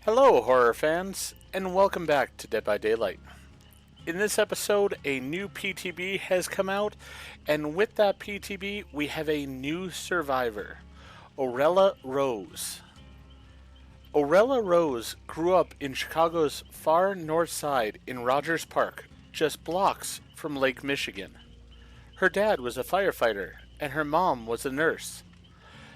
Hello, horror fans, and welcome back to Dead by Daylight. In this episode, a new PTB has come out, and with that PTB, we have a new survivor, Orela Rose. Orela Rose grew up in Chicago's far north side in Rogers Park, just blocks from Lake Michigan. Her dad was a firefighter, and her mom was a nurse.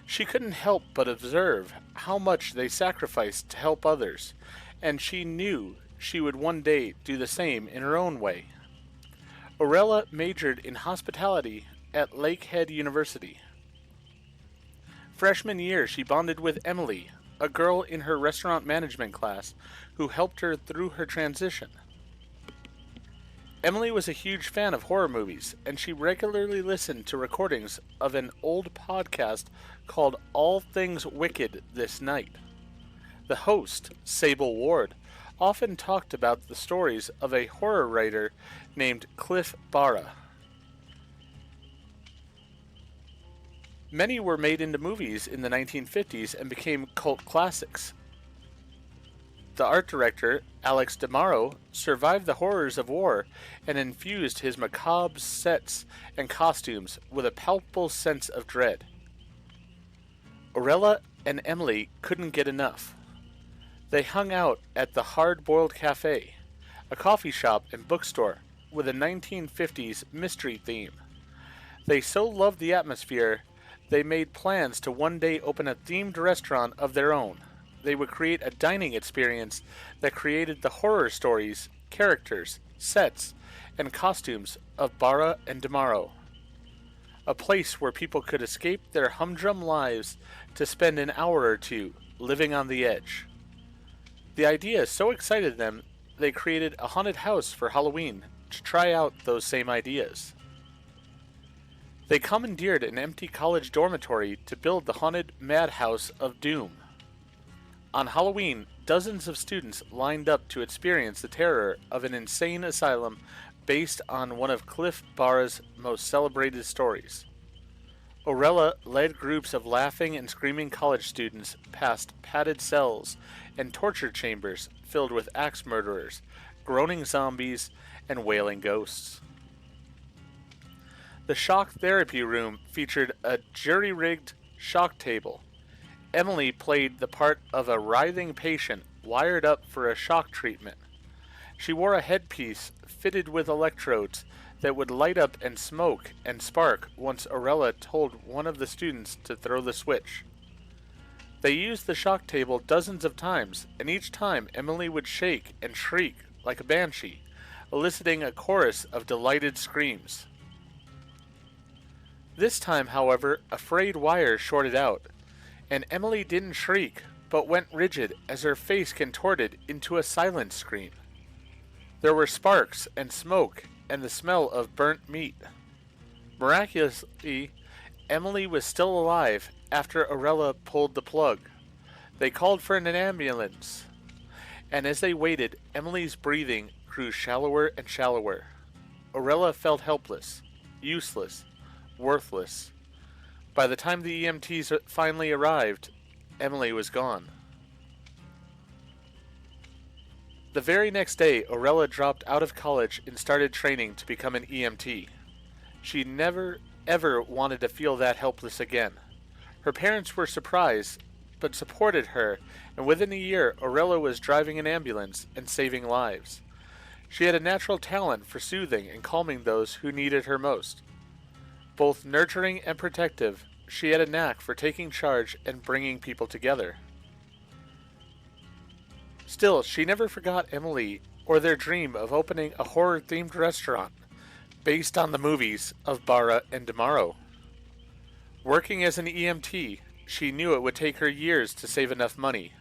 She couldn't help but observe how much they sacrificed to help others, and she knew she would one day do the same in her own way. Orela majored in hospitality at Lakehead University. Freshman year, she bonded with Emily, a girl in her restaurant management class who helped her through her transition. Emily was a huge fan of horror movies, and she regularly listened to recordings of an old podcast called All Things Wicked This Night. The host, Sable Ward, often talked about the stories of a horror writer named Cliff Barra. Many were made into movies in the 1950s and became cult classics. The art director, Alex DeMauro, survived the horrors of war and infused his macabre sets and costumes with a palpable sense of dread. Orela and Emily couldn't get enough. They hung out at the Hard Boiled Cafe, a coffee shop and bookstore with a 1950s mystery theme. They so loved the atmosphere, they made plans to one day open a themed restaurant of their own. They would create a dining experience that created the horror stories, characters, sets, and costumes of Barra and DeMauro. A place where people could escape their humdrum lives to spend an hour or two living on the edge. The idea so excited them, they created a haunted house for Halloween to try out those same ideas. They commandeered an empty college dormitory to build the haunted madhouse of Doom. On Halloween, dozens of students lined up to experience the terror of an insane asylum based on one of Cliff Barra's most celebrated stories. Orela led groups of laughing and screaming college students past padded cells and torture chambers filled with axe murderers, groaning zombies, and wailing ghosts. The shock therapy room featured a jury-rigged shock table. Emily played the part of a writhing patient wired up for a shock treatment. She wore a headpiece fitted with electrodes that would light up and smoke and spark once Orela told one of the students to throw the switch. They used the shock table dozens of times, and each time Emily would shake and shriek like a banshee, eliciting a chorus of delighted screams. This time, however, a frayed wire shorted out, and Emily didn't shriek, but went rigid as her face contorted into a silent scream. There were sparks and smoke and the smell of burnt meat. Miraculously, Emily was still alive after Orela pulled the plug. They called for an ambulance, and as they waited, Emily's breathing grew shallower and shallower. Orela felt helpless, useless, worthless. By the time the EMTs finally arrived, Emily was gone. The very next day, Orela dropped out of college and started training to become an EMT. She never, ever wanted to feel that helpless again. Her parents were surprised, but supported her, and within a year, Orela was driving an ambulance and saving lives. She had a natural talent for soothing and calming those who needed her most. Both nurturing and protective, she had a knack for taking charge and bringing people together. Still, she never forgot Emily or their dream of opening a horror-themed restaurant based on the movies of Barra and DeMauro. Working as an EMT, she knew it would take her years to save enough money.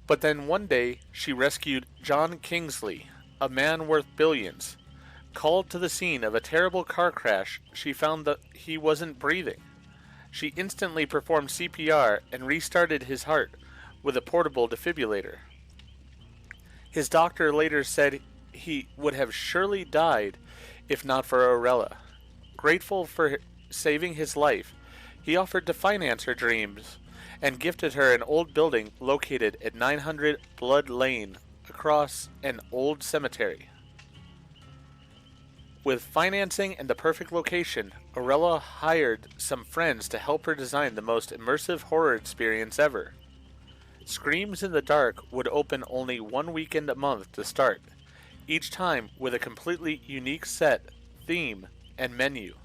But then one day, she rescued John Kingsley, a man worth billions. Called to the scene of a terrible car crash, she found that he wasn't breathing. She instantly performed CPR and restarted his heart with a portable defibrillator. His doctor later said he would have surely died if not for Orela. Grateful for saving his life, he offered to finance her dreams and gifted her an old building located at 900 Blood Lane across an old cemetery. With financing and the perfect location, Orela hired some friends to help her design the most immersive horror experience ever. Screams in the Dark would open only one weekend a month to start, each time with a completely unique set, theme, and menu.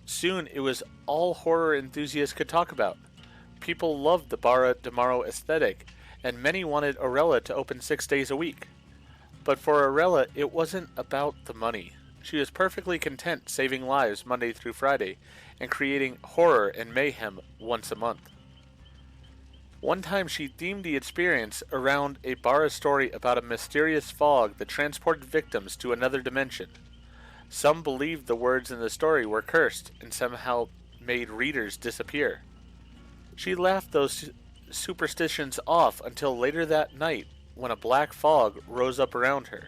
Soon it was all horror enthusiasts could talk about. People loved the Barra de Morro aesthetic, and many wanted Orela to open 6 days a week. But for Orela, it wasn't about the money. She was perfectly content saving lives Monday through Friday and creating horror and mayhem once a month. One time she themed the experience around a Barra story about a mysterious fog that transported victims to another dimension. Some believed the words in the story were cursed and somehow made readers disappear. She laughed those superstitions off until later that night when a black fog rose up around her.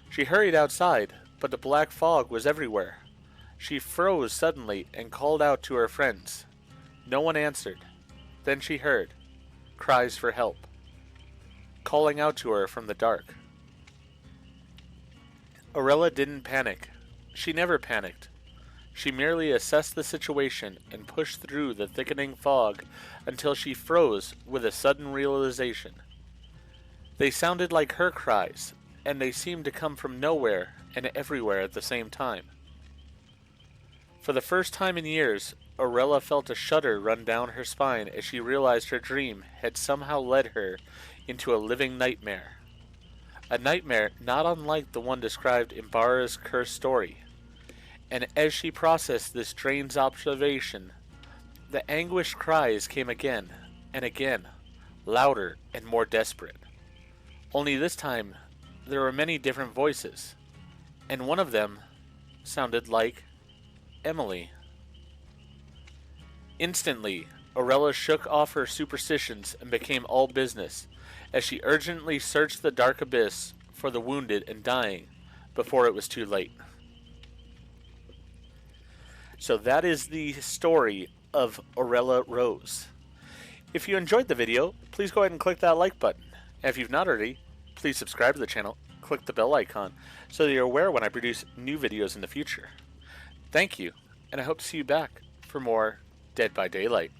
She hurried outside, but the black fog was everywhere. She froze suddenly and called out to her friends. No one answered. Then she heard cries for help, calling out to her from the dark. Orela didn't panic. She never panicked. She merely assessed the situation and pushed through the thickening fog until she froze with a sudden realization. They sounded like her cries, and they seemed to come from nowhere and everywhere at the same time. For the first time in years, Orela felt a shudder run down her spine as she realized her dream had somehow led her into a living nightmare. A nightmare not unlike the one described in Barra's cursed story. And as she processed this strange observation, the anguished cries came again and again, louder and more desperate. Only this time, there were many different voices, and one of them sounded like Emily. Instantly, Orela shook off her superstitions and became all business, as she urgently searched the dark abyss for the wounded and dying before it was too late. So that is the story of Orela Rose. If you enjoyed the video, please go ahead and click that like button. And if you've not already, please subscribe to the channel, click the bell icon, so that you're aware when I produce new videos in the future. Thank you, and I hope to see you back for more Dead by Daylight.